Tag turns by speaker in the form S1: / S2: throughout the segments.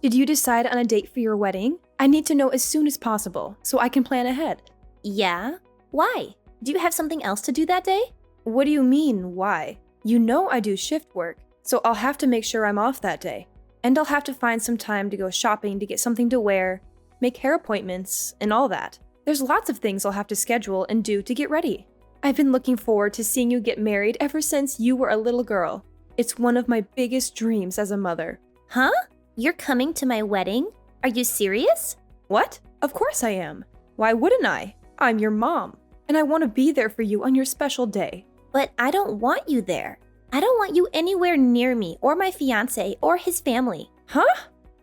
S1: Did you decide on a date for your wedding? I need to know as soon as possible so I can plan ahead.
S2: Yeah? Why? Do you have something else to do that day?
S1: What do you mean, why? You know I do shift work, so I'll have to make sure I'm off that day. And I'll have to find some time to go shopping to get something to wear, make hair appointments, and all that. There's lots of things I'll have to schedule and do to get ready. I've been looking forward to seeing you get married ever since you were a little girl. It's one of my biggest dreams as a mother.
S2: Huh? You're coming to my wedding? Are you serious?
S1: What? Of course I am. Why wouldn't I? I'm your mom, and I want to be there for you on your special day.
S2: But I don't want you there. I don't want you anywhere near me or my fiancé or his family.
S1: Huh?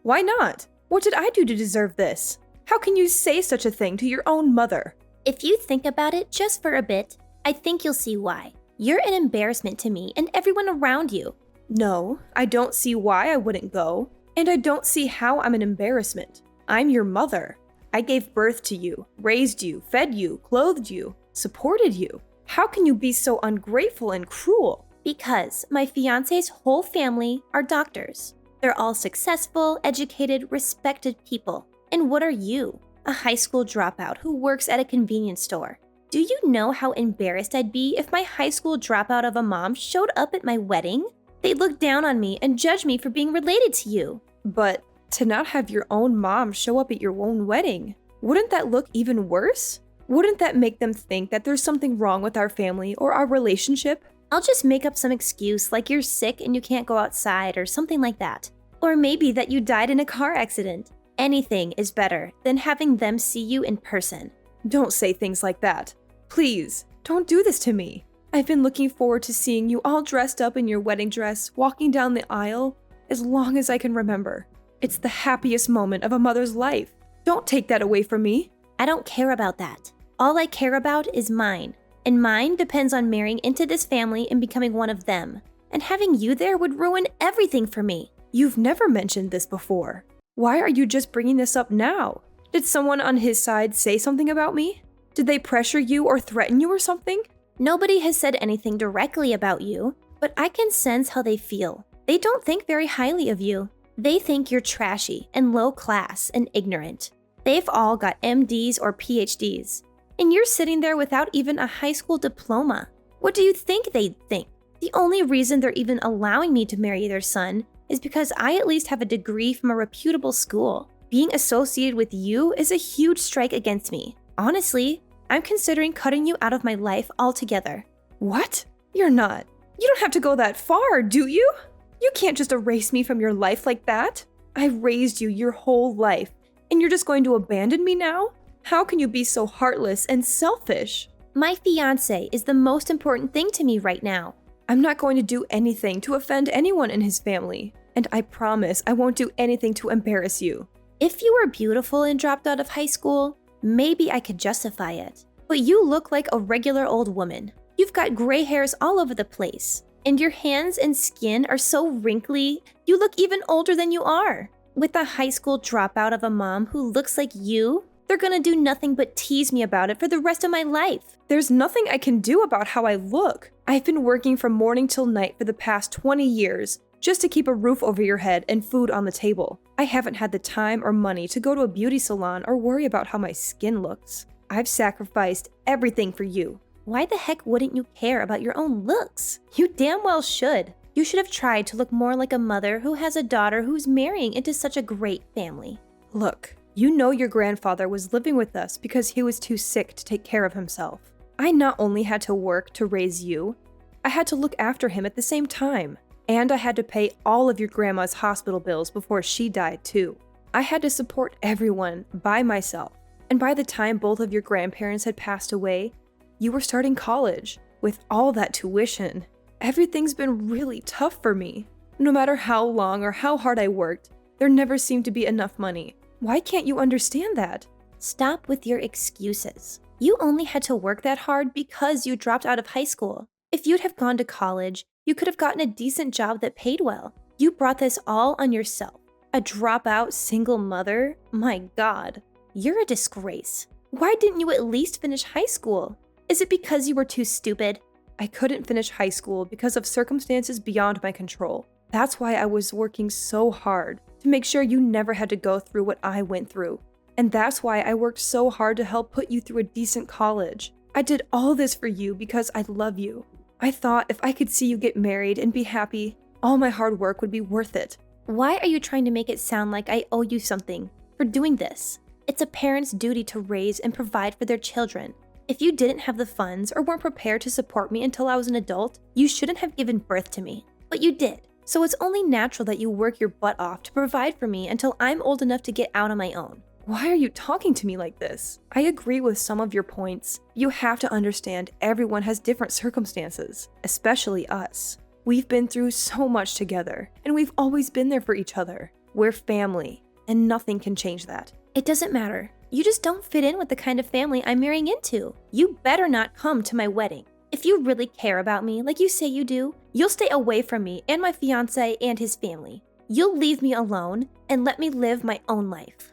S1: Why not? What did I do to deserve this? How can you say such a thing to your own mother?
S2: If you think about it just for a bit, I think you'll see why. You're an embarrassment to me and everyone around you.
S1: No, I don't see why I wouldn't go, and I don't see how I'm an embarrassment. I'm your mother. I gave birth to you, raised you, fed you, clothed you, supported you. How can you be so ungrateful and cruel?
S2: Because my fiancé's whole family are doctors. They're all successful, educated, respected people. And what are you? A high school dropout who works at a convenience store. Do you know how embarrassed I'd be if my high school dropout of a mom showed up at my wedding? They'd look down on me and judge me for being related to you.
S1: But to not have your own mom show up at your own wedding, wouldn't that look even worse? Wouldn't that make them think that there's something wrong with our family or our relationship?
S2: I'll just make up some excuse like you're sick and you can't go outside or something like that. Or maybe that you died in a car accident. Anything is better than having them see you in person.
S1: Don't say things like that. Please, don't do this to me. I've been looking forward to seeing you all dressed up in your wedding dress, walking down the aisle, as long as I can remember. It's the happiest moment of a mother's life. Don't take that away from me.
S2: I don't care about that. All I care about is mine. And mine depends on marrying into this family and becoming one of them. And having you there would ruin everything for me.
S1: You've never mentioned this before. Why are you just bringing this up now? Did someone on his side say something about me? Did they pressure you or threaten you or something?
S2: Nobody has said anything directly about you, but I can sense how they feel. They don't think very highly of you. They think you're trashy and low class and ignorant. They've all got MDs or PhDs. And you're sitting there without even a high school diploma. What do you think they'd think? The only reason they're even allowing me to marry their son is because I at least have a degree from a reputable school. Being associated with you is a huge strike against me. Honestly, I'm considering cutting you out of my life altogether.
S1: What? You're not. You don't have to go that far, do you? You can't just erase me from your life like that. I raised you your whole life, and you're just going to abandon me now? How can you be so heartless and selfish?
S2: My fiancé is the most important thing to me right now.
S1: I'm not going to do anything to offend anyone in his family, and I promise I won't do anything to embarrass you.
S2: If you were beautiful and dropped out of high school, maybe I could justify it. But you look like a regular old woman. You've got gray hairs all over the place, and your hands and skin are so wrinkly, you look even older than you are. With a high school dropout of a mom who looks like you, they're gonna do nothing but tease me about it for the rest of my life.
S1: There's nothing I can do about how I look. I've been working from morning till night for the past 20 years just to keep a roof over your head and food on the table. I haven't had the time or money to go to a beauty salon or worry about how my skin looks. I've sacrificed everything for you.
S2: Why the heck wouldn't you care about your own looks? You damn well should. You should have tried to look more like a mother who has a daughter who's marrying into such a great family.
S1: Look, you know your grandfather was living with us because he was too sick to take care of himself. I not only had to work to raise you, I had to look after him at the same time. And I had to pay all of your grandma's hospital bills before she died too. I had to support everyone by myself. And by the time both of your grandparents had passed away, you were starting college. With all that tuition, everything's been really tough for me. No matter how long or how hard I worked, there never seemed to be enough money. Why can't you understand that?
S2: Stop with your excuses. You only had to work that hard because you dropped out of high school. If you'd have gone to college, you could have gotten a decent job that paid well. You brought this all on yourself. A dropout single mother? My God, you're a disgrace. Why didn't you at least finish high school? Is it because you were too stupid?
S1: I couldn't finish high school because of circumstances beyond my control. That's why I was working so hard to make sure you never had to go through what I went through. And that's why I worked so hard to help put you through a decent college. I did all this for you because I love you. I thought if I could see you get married and be happy, all my hard work would be worth it.
S2: Why are you trying to make it sound like I owe you something for doing this? It's a parent's duty to raise and provide for their children. If you didn't have the funds or weren't prepared to support me until I was an adult, you shouldn't have given birth to me. But you did. So it's only natural that you work your butt off to provide for me until I'm old enough to get out on my own.
S1: Why are you talking to me like this? I agree with some of your points. You have to understand everyone has different circumstances, especially us. We've been through so much together, and we've always been there for each other. We're family, and nothing can change that.
S2: It doesn't matter. You just don't fit in with the kind of family I'm marrying into. You better not come to my wedding. If you really care about me, like you say you do, you'll stay away from me and my fiancé and his family. You'll leave me alone and let me live my own life.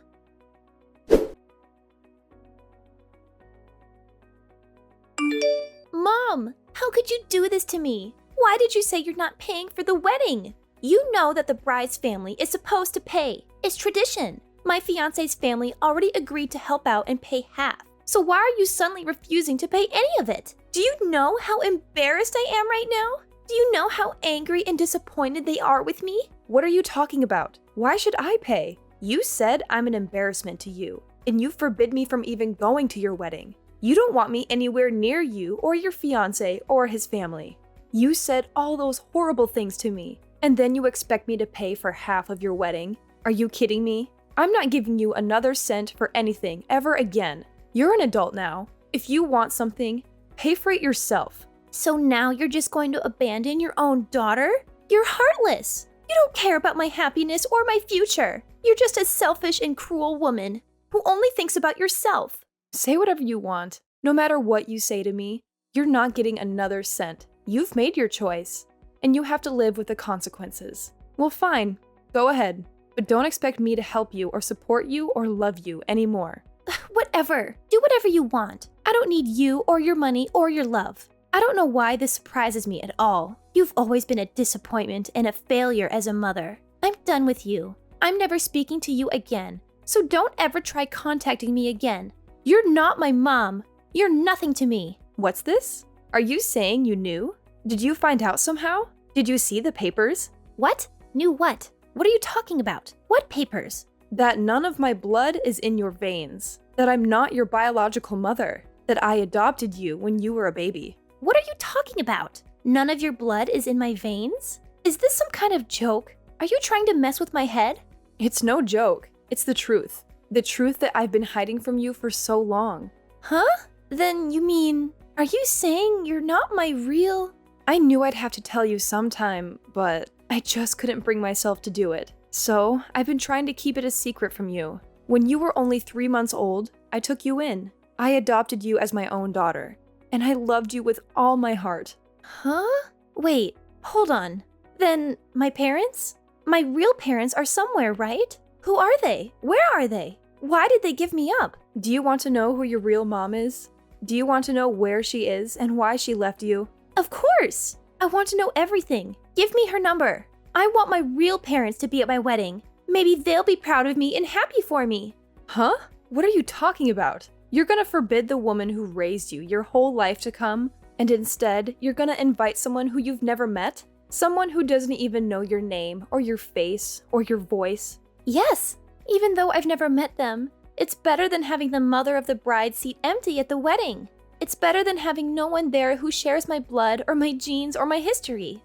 S2: Mom, how could you do this to me? Why did you say you're not paying for the wedding? You know that the bride's family is supposed to pay. It's tradition. My fiancé's family already agreed to help out and pay half. So why are you suddenly refusing to pay any of it? Do you know how embarrassed I am right now? Do you know how angry and disappointed they are with me?
S1: What are you talking about? Why should I pay? You said I'm an embarrassment to you, and you forbid me from even going to your wedding. You don't want me anywhere near you or your fiancé or his family. You said all those horrible things to me, and then you expect me to pay for half of your wedding? Are you kidding me? I'm not giving you another cent for anything ever again. You're an adult now. If you want something, pay for it yourself.
S2: So now you're just going to abandon your own daughter? You're heartless. You don't care about my happiness or my future. You're just a selfish and cruel woman who only thinks about yourself.
S1: Say whatever you want. No matter what you say to me, you're not getting another cent. You've made your choice, and you have to live with the consequences. Well, fine. Go ahead. But don't expect me to help you or support you or love you anymore.
S2: Whatever. Do whatever you want. I don't need you or your money or your love. I don't know why this surprises me at all. You've always been a disappointment and a failure as a mother. I'm done with you. I'm never speaking to you again. So don't ever try contacting me again. You're not my mom. You're nothing to me.
S1: What's this? Are you saying you knew? Did you find out somehow? Did you see the papers?
S2: What? Knew what? What are you talking about? What papers?
S1: That none of my blood is in your veins. That I'm not your biological mother. That I adopted you when you were a baby.
S2: What are you talking about? None of your blood is in my veins? Is this some kind of joke? Are you trying to mess with my head?
S1: It's no joke. It's the truth. The truth that I've been hiding from you for so long.
S2: Huh? Then you mean, are you saying you're not my real...
S1: I knew I'd have to tell you sometime, but I just couldn't bring myself to do it. So I've been trying to keep it a secret from you. When you were only 3 months old, I took you in. I adopted you as my own daughter. And I loved you with all my heart.
S2: Huh? Wait, hold on. Then my parents? My real parents are somewhere, right? Who are they? Where are they? Why did they give me up?
S1: Do you want to know who your real mom is? Do you want to know where she is and why she left you?
S2: Of course! I want to know everything. Give me her number. I want my real parents to be at my wedding. Maybe they'll be proud of me and happy for me.
S1: Huh? What are you talking about? You're gonna forbid the woman who raised you your whole life to come, and instead, you're gonna invite someone who you've never met? Someone who doesn't even know your name, or your face, or your voice?
S2: Yes! Even though I've never met them, it's better than having the mother of the bride seat empty at the wedding. It's better than having no one there who shares my blood, or my genes, or my history.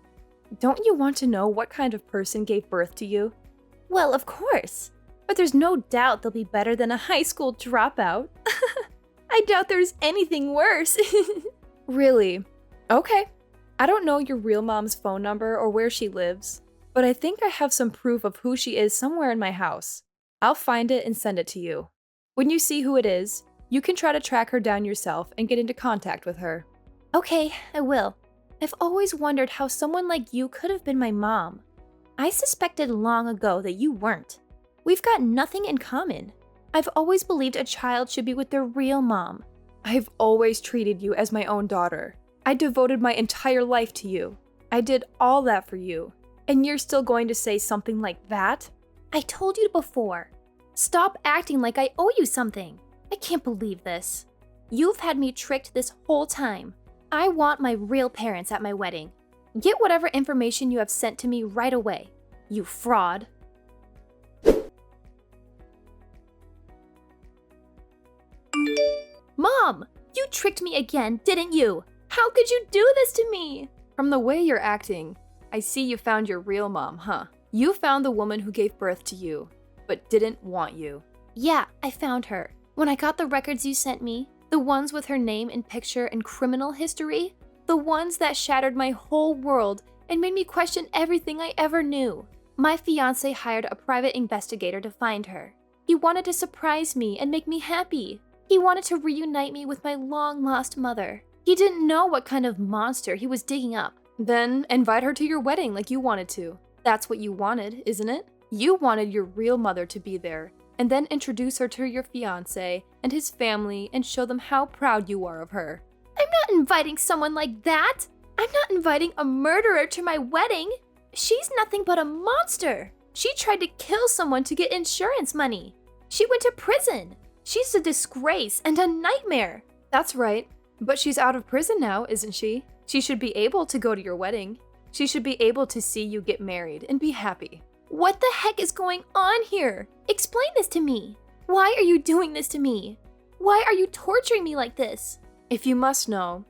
S1: Don't you want to know what kind of person gave birth to you?
S2: Well, of course. But there's no doubt they'll be better than a high school dropout. I doubt there's anything worse.
S1: Really? Okay. I don't know your real mom's phone number or where she lives, but I think I have some proof of who she is somewhere in my house. I'll find it and send it to you. When you see who it is, you can try to track her down yourself and get into contact with her.
S2: Okay, I will. I've always wondered how someone like you could have been my mom. I suspected long ago that you weren't. We've got nothing in common. I've always believed a child should be with their real mom.
S1: I've always treated you as my own daughter. I devoted my entire life to you. I did all that for you. And you're still going to say something like that?
S2: I told you before. Stop acting like I owe you something. I can't believe this. You've had me tricked this whole time. I want my real parents at my wedding. Get whatever information you have sent to me right away, you fraud. Mom, you tricked me again, didn't you? How could you do this to me?
S1: From the way you're acting, I see you found your real mom, huh? You found the woman who gave birth to you, but didn't want you.
S2: Yeah, I found her. When I got the records you sent me, the ones with her name and picture and criminal history, the ones that shattered my whole world and made me question everything I ever knew. My fiancé hired a private investigator to find her. He wanted to surprise me and make me happy. He wanted to reunite me with my long-lost mother. He didn't know what kind of monster he was digging up.
S1: Then invite her to your wedding like you wanted to. That's what you wanted, isn't it? You wanted your real mother to be there, and then introduce her to your fiancé and his family and show them how proud you are of her.
S2: I'm not inviting someone like that. I'm not inviting a murderer to my wedding. She's nothing but a monster. She tried to kill someone to get insurance money. She went to prison. She's a disgrace and a nightmare.
S1: That's right, but she's out of prison now, isn't she? She should be able to go to your wedding. She should be able to see you get married and be happy.
S2: What the heck is going on here? Explain this to me. Why are you doing this to me? Why are you torturing me like this?
S1: If you must know,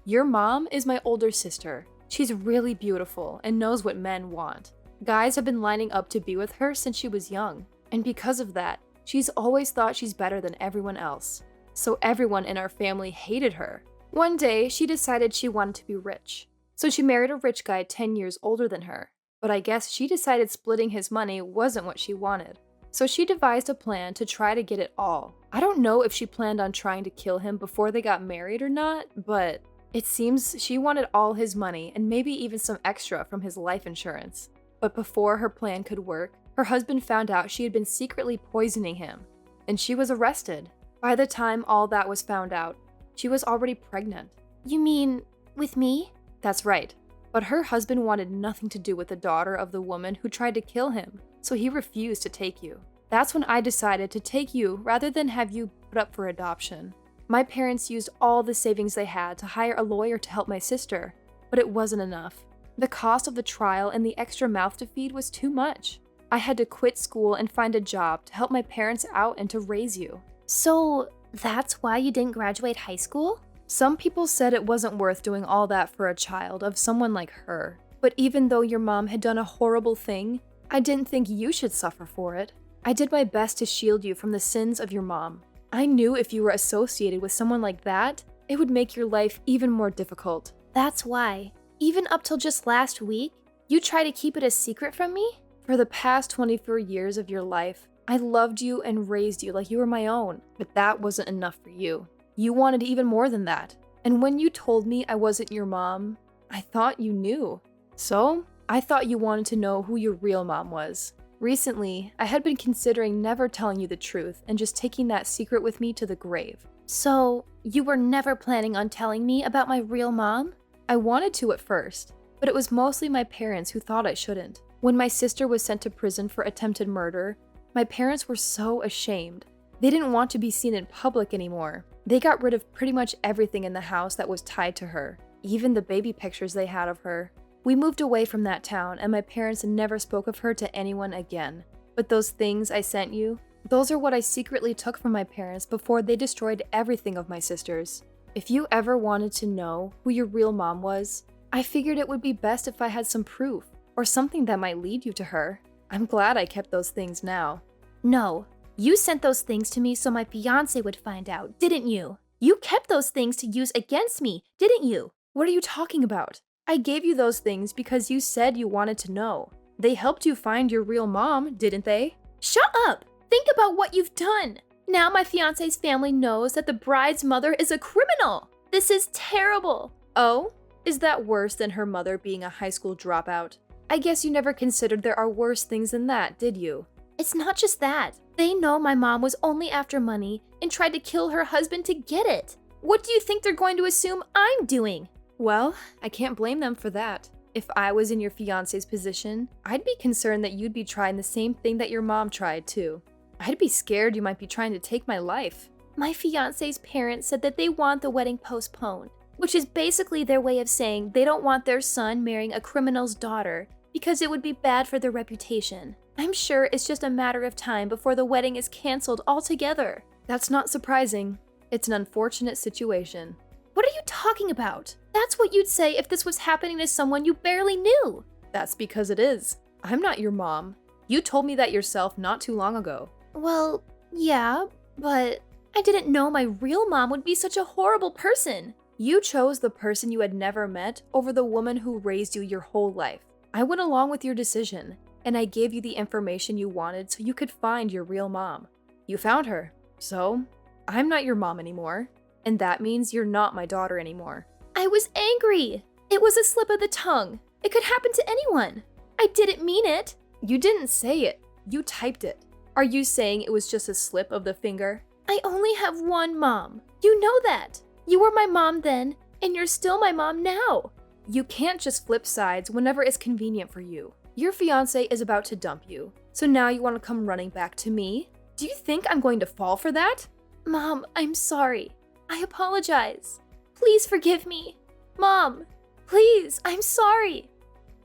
S1: your mom is my older sister. She's really beautiful and knows what men want. Guys have been lining up to be with her since she was young, and because of that, she's always thought she's better than everyone else. So everyone in our family hated her. One day, she decided she wanted to be rich. So she married a rich guy 10 years older than her. But I guess she decided splitting his money wasn't what she wanted. So she devised a plan to try to get it all. I don't know if she planned on trying to kill him before they got married or not, but it seems she wanted all his money and maybe even some extra from his life insurance. But before her plan could work, her husband found out she had been secretly poisoning him, and she was arrested. By the time all that was found out, she was already pregnant.
S2: You mean with me?
S1: That's right. But her husband wanted nothing to do with the daughter of the woman who tried to kill him, so he refused to take you. That's when I decided to take you rather than have you put up for adoption. My parents used all the savings they had to hire a lawyer to help my sister, but it wasn't enough. The cost of the trial and the extra mouth to feed was too much. I had to quit school and find a job to help my parents out and to raise you.
S2: So that's why you didn't graduate high school?
S1: Some people said it wasn't worth doing all that for a child of someone like her. But even though your mom had done a horrible thing, I didn't think you should suffer for it. I did my best to shield you from the sins of your mom. I knew if you were associated with someone like that, it would make your life even more difficult.
S2: That's why. Even up till just last week, you try to keep it a secret from me?
S1: For the past 24 years of your life, I loved you and raised you like you were my own, but that wasn't enough for you. You wanted even more than that. And when you told me I wasn't your mom, I thought you knew. So, I thought you wanted to know who your real mom was. Recently, I had been considering never telling you the truth and just taking that secret with me to the grave.
S2: So, you were never planning on telling me about my real mom?
S1: I wanted to at first, but it was mostly my parents who thought I shouldn't. When my sister was sent to prison for attempted murder, my parents were so ashamed. They didn't want to be seen in public anymore. They got rid of pretty much everything in the house that was tied to her, even the baby pictures they had of her. We moved away from that town, and my parents never spoke of her to anyone again. But those things I sent you, those are what I secretly took from my parents before they destroyed everything of my sister's. If you ever wanted to know who your real mom was, I figured it would be best if I had some proof, or something that might lead you to her. I'm glad I kept those things now.
S2: No. You sent those things to me so my fiancé would find out, didn't you? You kept those things to use against me, didn't you?
S1: What are you talking about? I gave you those things because you said you wanted to know. They helped you find your real mom, didn't they?
S2: Shut up! Think about what you've done! Now my fiancé's family knows that the bride's mother is a criminal! This is terrible!
S1: Oh? Is that worse than her mother being a high school dropout? I guess you never considered there are worse things than that, did you?
S2: It's not just that. They know my mom was only after money and tried to kill her husband to get it. What do you think they're going to assume I'm doing?
S1: Well, I can't blame them for that. If I was in your fiance's position, I'd be concerned that you'd be trying the same thing that your mom tried too. I'd be scared you might be trying to take my life.
S2: My fiance's parents said that they want the wedding postponed, which is basically their way of saying they don't want their son marrying a criminal's daughter because it would be bad for their reputation. I'm sure it's just a matter of time before the wedding is canceled altogether.
S1: That's not surprising. It's an unfortunate situation.
S2: What are you talking about? That's what you'd say if this was happening to someone you barely knew.
S1: That's because it is. I'm not your mom. You told me that yourself not too long ago.
S2: Well, yeah, but I didn't know my real mom would be such a horrible person.
S1: You chose the person you had never met over the woman who raised you your whole life. I went along with your decision, and I gave you the information you wanted so you could find your real mom. You found her, so I'm not your mom anymore, and that means you're not my daughter anymore.
S2: I was angry. It was a slip of the tongue. It could happen to anyone. I didn't mean it.
S1: You didn't say it. You typed it. Are you saying it was just a slip of the finger?
S2: I only have one mom. You know that. You were my mom then, and you're still my mom now.
S1: You can't just flip sides whenever it's convenient for you. Your fiance is about to dump you, so now you want to come running back to me? Do you think I'm going to fall for that?
S2: Mom, I'm sorry. I apologize. Please forgive me. Mom, please, I'm sorry.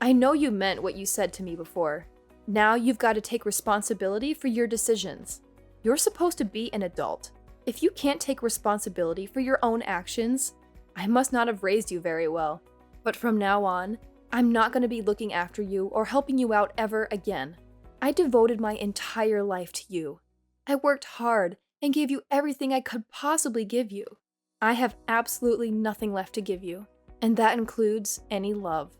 S1: I know you meant what you said to me before. Now you've got to take responsibility for your decisions. You're supposed to be an adult. If you can't take responsibility for your own actions, I must not have raised you very well. But from now on, I'm not going to be looking after you or helping you out ever again. I devoted my entire life to you. I worked hard and gave you everything I could possibly give you. I have absolutely nothing left to give you, and that includes any love.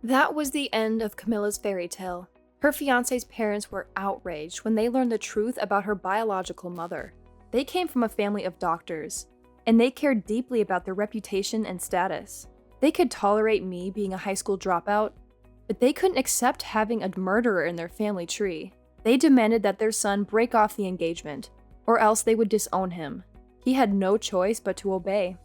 S1: That was the end of Camilla's fairy tale. Her fiance's parents were outraged when they learned the truth about her biological mother. They came from a family of doctors, and they cared deeply about their reputation and status. They could tolerate me being a high school dropout, but they couldn't accept having a murderer in their family tree. They demanded that their son break off the engagement, or else they would disown him. He had no choice but to obey.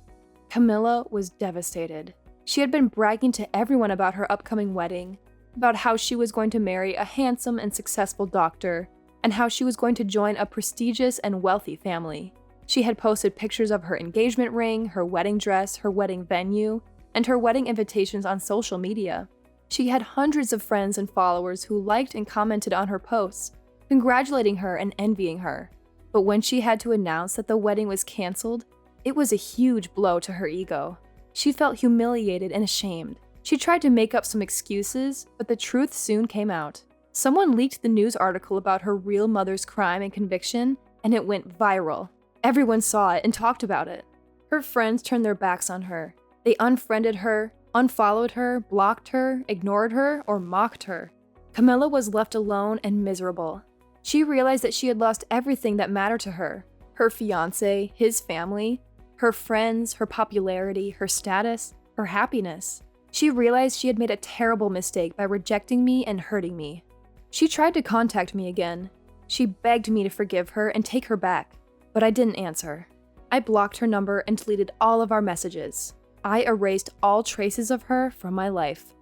S1: Camilla was devastated. She had been bragging to everyone about her upcoming wedding, about how she was going to marry a handsome and successful doctor, and how she was going to join a prestigious and wealthy family. She had posted pictures of her engagement ring, her wedding dress, her wedding venue, and her wedding invitations on social media. She had hundreds of friends and followers who liked and commented on her posts, congratulating her and envying her. But when she had to announce that the wedding was canceled, it was a huge blow to her ego. She felt humiliated and ashamed. She tried to make up some excuses, but the truth soon came out. Someone leaked the news article about her real mother's crime and conviction, and it went viral. Everyone saw it and talked about it. Her friends turned their backs on her. They unfriended her, unfollowed her, blocked her, ignored her, or mocked her. Camilla was left alone and miserable. She realized that she had lost everything that mattered to her. Her fiancé, his family, her friends, her popularity, her status, her happiness. She realized she had made a terrible mistake by rejecting me and hurting me. She tried to contact me again. She begged me to forgive her and take her back, but I didn't answer. I blocked her number and deleted all of our messages. I erased all traces of her from my life.